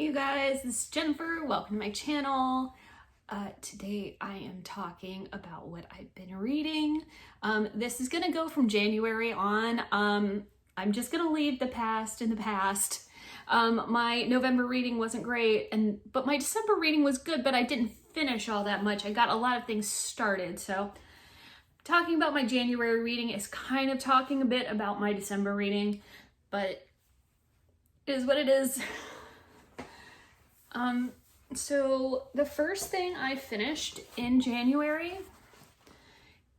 you guys, this is Jennifer. Welcome to my channel. Today I am talking about what I've been reading. This is gonna go from January on. I'm just gonna leave the past in the past. My November reading wasn't great, but my December reading was good, but I didn't finish all that much. I got a lot of things started, so talking about my January reading is kind of talking a bit about my December reading, but it is what it is. So the first thing I finished in January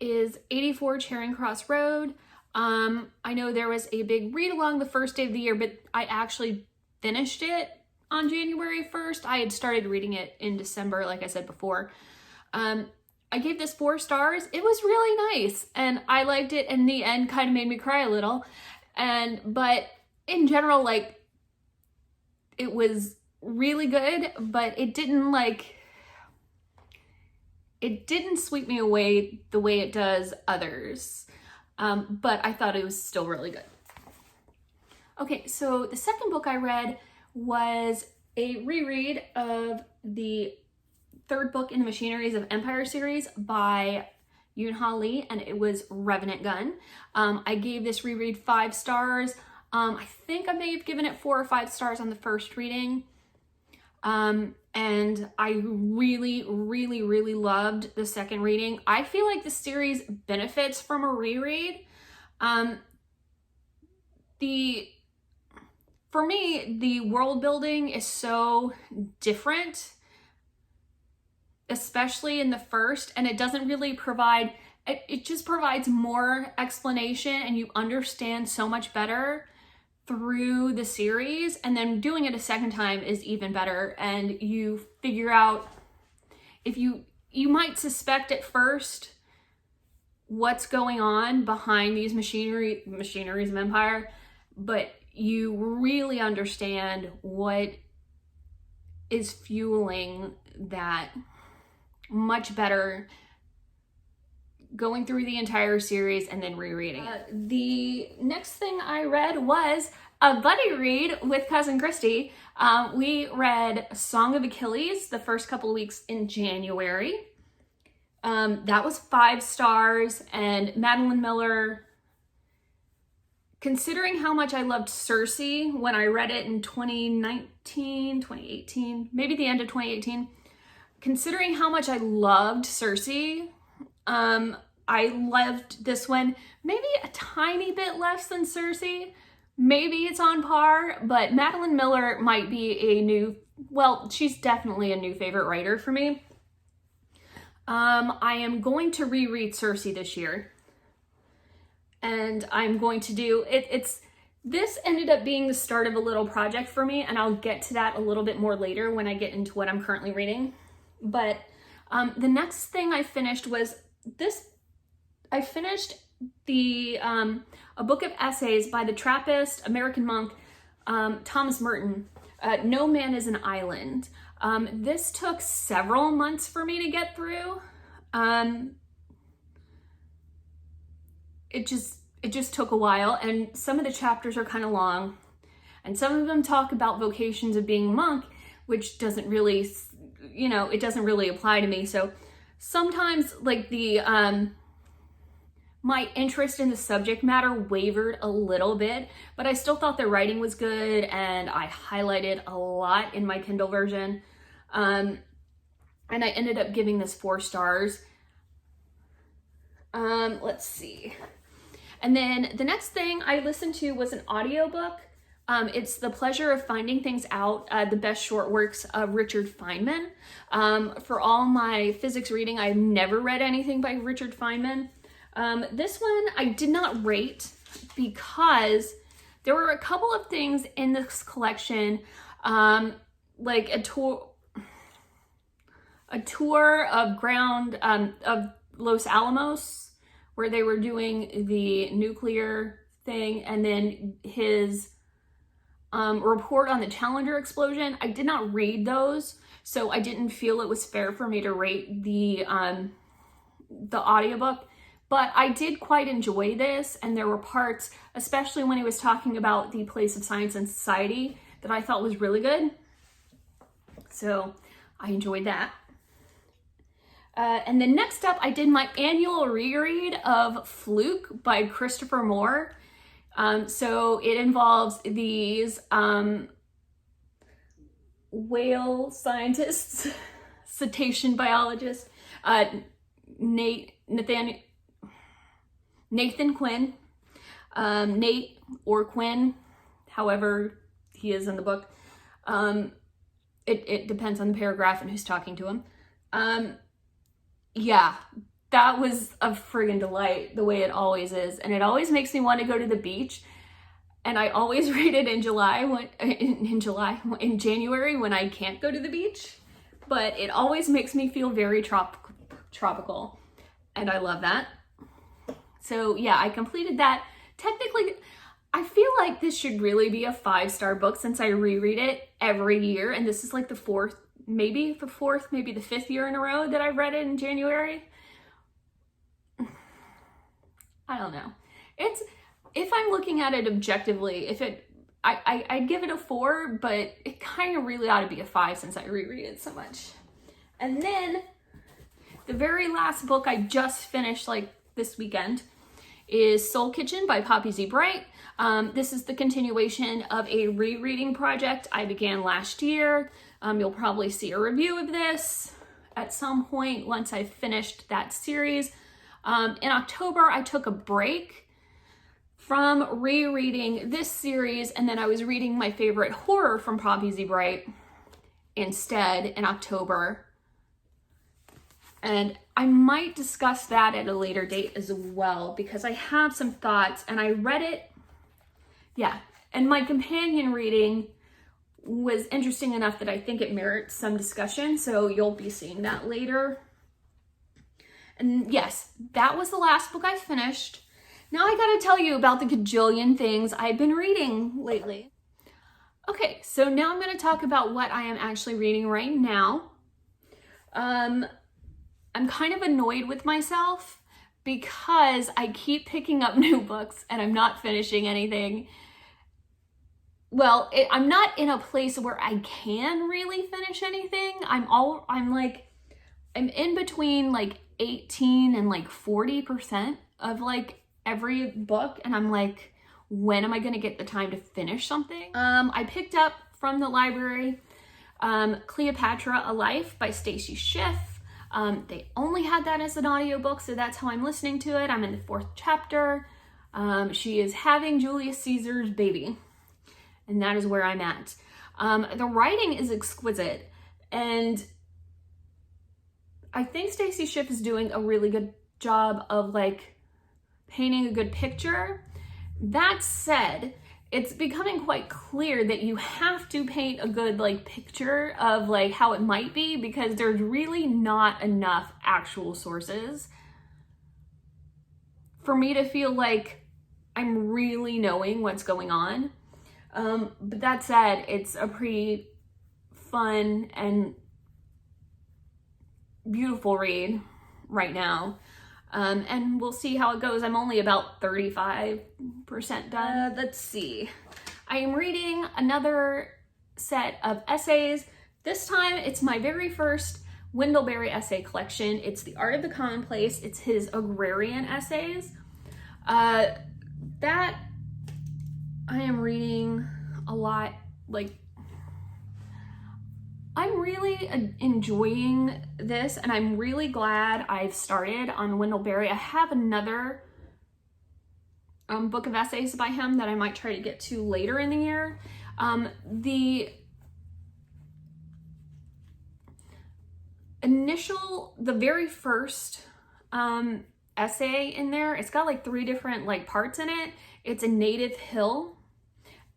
is 84 Charing Cross Road. I know there was a big read along the first day of the year, but I actually finished it on January 1st. I had started reading it in December, like I said before. I gave this 4 stars. It was really nice and I liked it, and the end kind of made me cry a little. But in general, like, it was really good, but it didn't sweep me away the way it does others. But I thought it was still really good. Okay, so the second book I read was a reread of the third book in the Machineries of Empire series by Yoon-Ha Lee, and it was Revenant Gun. I gave this reread 5 stars. I think I may have given it 4 or 5 stars on the first reading. And I really loved the second reading. I feel like the series benefits from a reread. For me, the world building is so different, especially in the first, and it doesn't really provide, it just provides more explanation and you understand so much better through the series, and then doing it a second time is even better, and you figure out, if you might suspect at first what's going on behind these machineries of empire, but you really understand what is fueling that much better going through the entire series and then rereading it. The next thing I read was a buddy read with cousin Christy. We read Song of Achilles the first couple of weeks in January. That was 5 stars, and Madeline Miller, considering how much I loved Circe when I read it in 2018, maybe the end of 2018, considering how much I loved Circe, I loved this one maybe a tiny bit less than Circe. Maybe it's on par, but Madeline Miller might be she's definitely a new favorite writer for me. I am going to reread Circe this year, and I'm going to do it. This ended up being the start of a little project for me, and I'll get to that a little bit more later when I get into what I'm currently reading. But the next thing I finished was this. I finished a book of essays by the Trappist American monk Thomas Merton. No Man is an Island. This took several months for me to get through. It just took a while, and some of the chapters are kind of long, and some of them talk about vocations of being a monk, which doesn't really, it doesn't really apply to me. So sometimes, like, my interest in the subject matter wavered a little bit, but I still thought the writing was good, and I highlighted a lot in my Kindle version. And I ended up giving this 4 stars. Let's see. And then the next thing I listened to was an audiobook. It's The Pleasure of Finding Things Out, the best short works of Richard Feynman. For all my physics reading, I've never read anything by Richard Feynman. This one I did not rate because there were a couple of things in this collection, like a tour of of Los Alamos, where they were doing the nuclear thing, and then his report on the Challenger explosion. I did not read those, so I didn't feel it was fair for me to rate the audiobook. But I did quite enjoy this, and there were parts, especially when he was talking about the place of science and society, that I thought was really good. So I enjoyed that. And then next up, I did my annual reread of Fluke by Christopher Moore. So it involves these whale scientists, cetacean biologists, Nathan Quinn, Nate or Quinn, however he is in the book. It depends on the paragraph and who's talking to him. Yeah, that was a friggin' delight, the way it always is. And it always makes me want to go to the beach. And I always read it in January when I can't go to the beach. But it always makes me feel very tropical. And I love that. So yeah, I completed that. Technically, I feel like this should really be a 5-star book since I reread it every year. And this is like the fourth, maybe the 5th year in a row that I've read it in January. I don't know. If I'm looking at it objectively, I'd give it a 4, but it kind of really ought to be a 5 since I reread it so much. And then the very last book I just finished like this weekend is Soul Kitchen by Poppy Z. Bright. This is the continuation of a rereading project I began last year. You'll probably see a review of this at some point once I've finished that series. In October, I took a break from rereading this series, and then I was reading my favorite horror from Poppy Z. Bright instead in October. And I might discuss that at a later date as well, because I have some thoughts and I read it. Yeah, and my companion reading was interesting enough that I think it merits some discussion, so you'll be seeing that later. And yes, that was the last book I finished. Now I gotta tell you about the gajillion things I've been reading lately. Okay, so now I'm gonna talk about what I am actually reading right now. I'm kind of annoyed with myself because I keep picking up new books and I'm not finishing anything. Well, I'm not in a place where I can really finish anything. I'm in between like 18 and like 40% of like every book, and I'm like, when am I gonna get the time to finish something? I picked up from the library Cleopatra: A Life by Stacy Schiff. They only had that as an audiobook, so that's how I'm listening to it. I'm in the 4th chapter. She is having Julius Caesar's baby, and that is where I'm at. The writing is exquisite, and I think Stacy Schiff is doing a really good job of like painting a good picture. That said, it's becoming quite clear that you have to paint a good like picture of like how it might be, because there's really not enough actual sources for me to feel like I'm really knowing what's going on. But that said, it's a pretty fun and beautiful read right now. And we'll see how it goes. I'm only about 35% done. Let's see. I am reading another set of essays. This time it's my very first Wendell-Berry essay collection. It's The Art of the Commonplace. It's his agrarian essays. That I am reading a lot. Like, I'm really enjoying this, and I'm really glad I've started on Wendell-Berry. I have another book of essays by him that I might try to get to later in the year. The very first essay in there, it's got like 3 different like parts in it. It's a native hill,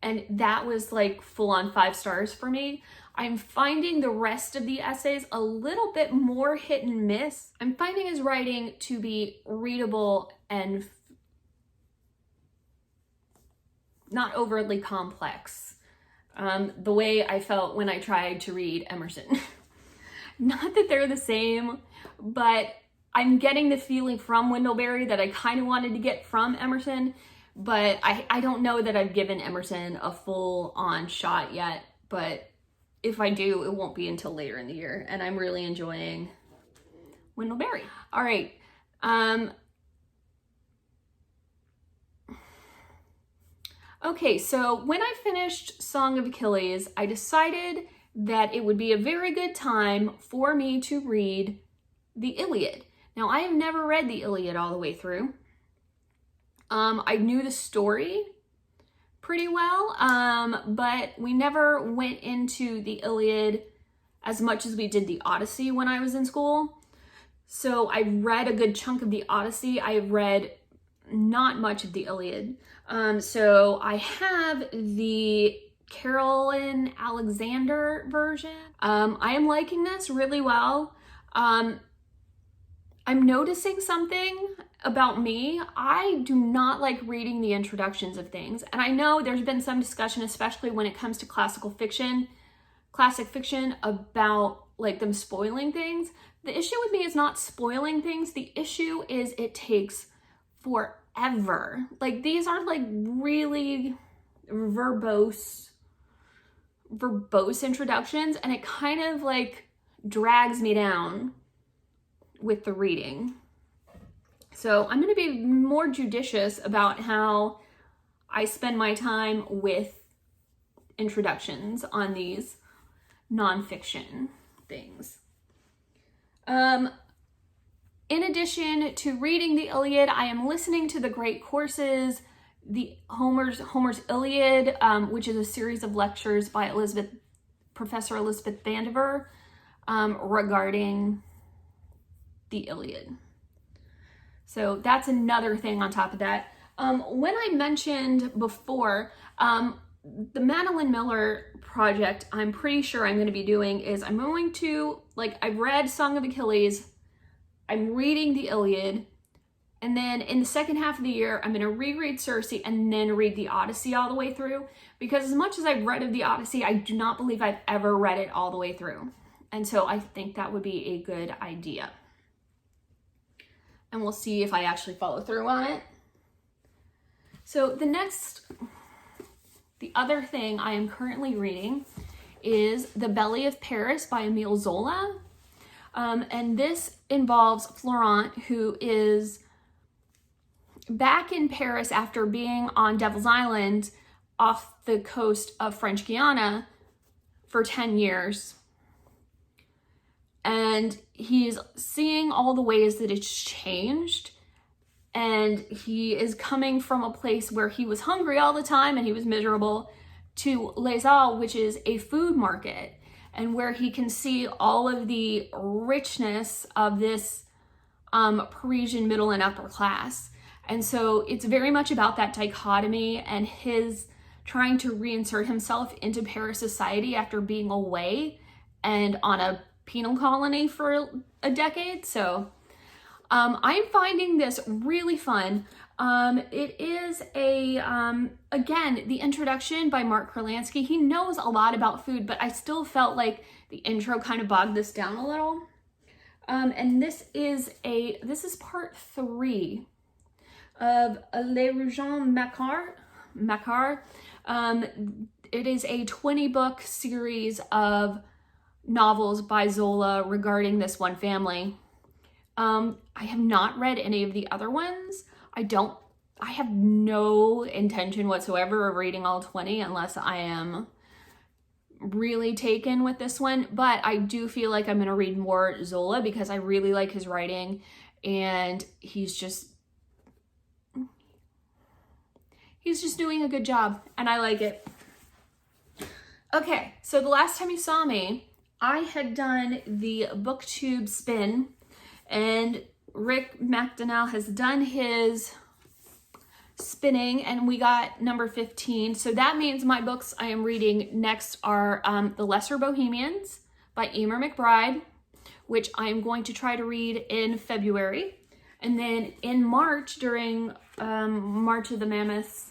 and that was like full on 5 stars for me. I'm finding the rest of the essays a little bit more hit and miss. I'm finding his writing to be readable and not overly complex, the way I felt when I tried to read Emerson. Not that they're the same, but I'm getting the feeling from Wendell-Berry that I kind of wanted to get from Emerson, but I don't know that I've given Emerson a full-on shot yet, but if I do, it won't be until later in the year, and I'm really enjoying Wendell-Berry. All right. Okay, so when I finished Song of Achilles, I decided that it would be a very good time for me to read the Iliad. Now, I have never read the Iliad all the way through. I knew the story pretty well, but we never went into the Iliad as much as we did the Odyssey when I was in school. So I read a good chunk of the Odyssey. I read not much of the Iliad. So I have the Carolyn Alexander version. I am liking this really well. I'm noticing something about me. I do not like reading the introductions of things. And I know there's been some discussion, especially when it comes to classic fiction, about like them spoiling things. The issue with me is not spoiling things. The issue is it takes forever. Like, these are like really verbose introductions, and it kind of like drags me down with the reading. So I'm going to be more judicious about how I spend my time with introductions on these nonfiction things. In addition to reading the Iliad, I am listening to the great courses, the Homer's Iliad, which is a series of lectures by Professor Elizabeth Vandiver, regarding the Iliad. So that's another thing on top of that. When I mentioned before, the Madeline Miller project, I'm pretty sure I'm going to be doing is I'm going to, like, I've read Song of Achilles, I'm reading the Iliad, and then in the second half of the year, I'm going to reread Circe and then read the Odyssey all the way through. Because as much as I've read of the Odyssey, I do not believe I've ever read it all the way through. And so I think that would be a good idea. And we'll see if I actually follow through on it. So the other thing I am currently reading is The Belly of Paris by Émile Zola. And this involves Florent, who is back in Paris after being on Devil's Island off the coast of French Guiana for 10 years. And he's seeing all the ways that it's changed. And he is coming from a place where he was hungry all the time and he was miserable to Les Halles, which is a food market, and where he can see all of the richness of this Parisian middle and upper class. And so it's very much about that dichotomy and his trying to reinsert himself into Paris society after being away and on a penal colony for a decade. So I'm finding this really fun. It is again, the introduction by Mark Kurlansky. He knows a lot about food, but I still felt like the intro kind of bogged this down a little. And this is part 3 of Les Rougens Macquart. It is a 20-book series of novels by Zola regarding this one family. I have not read any of the other ones. I have no intention whatsoever of reading all 20 unless I am really taken with this one. But I do feel like I'm going to read more Zola because I really like his writing, and he's just doing a good job, and I like it. Okay, so the last time you saw me, I had done the BookTube spin, and Rick McDonnell has done his spinning, and we got number 15. So that means my books I am reading next are The Lesser Bohemians by Emer McBride, which I am going to try to read in February. And then in March, during March of the Mammoths,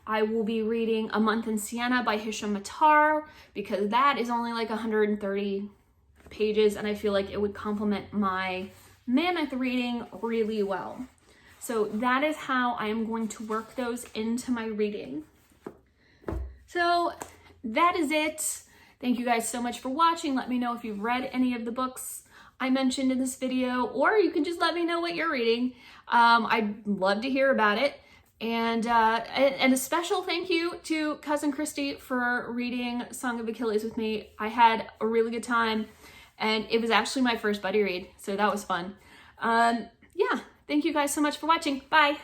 I will be reading A Month in Siena by Hisham Matar, because that is only like 130 pages, and I feel like it would complement my Mammoth reading really well. So that is how I am going to work those into my reading. So that is it. Thank you guys so much for watching. Let me know if you've read any of the books I mentioned in this video, or you can just let me know what you're reading. I'd love to hear about it. And a special thank you to Cousin Christy for reading Song of Achilles with me. I had a really good time, and it was actually my first buddy read, so that was fun. Yeah, thank you guys so much for watching. Bye.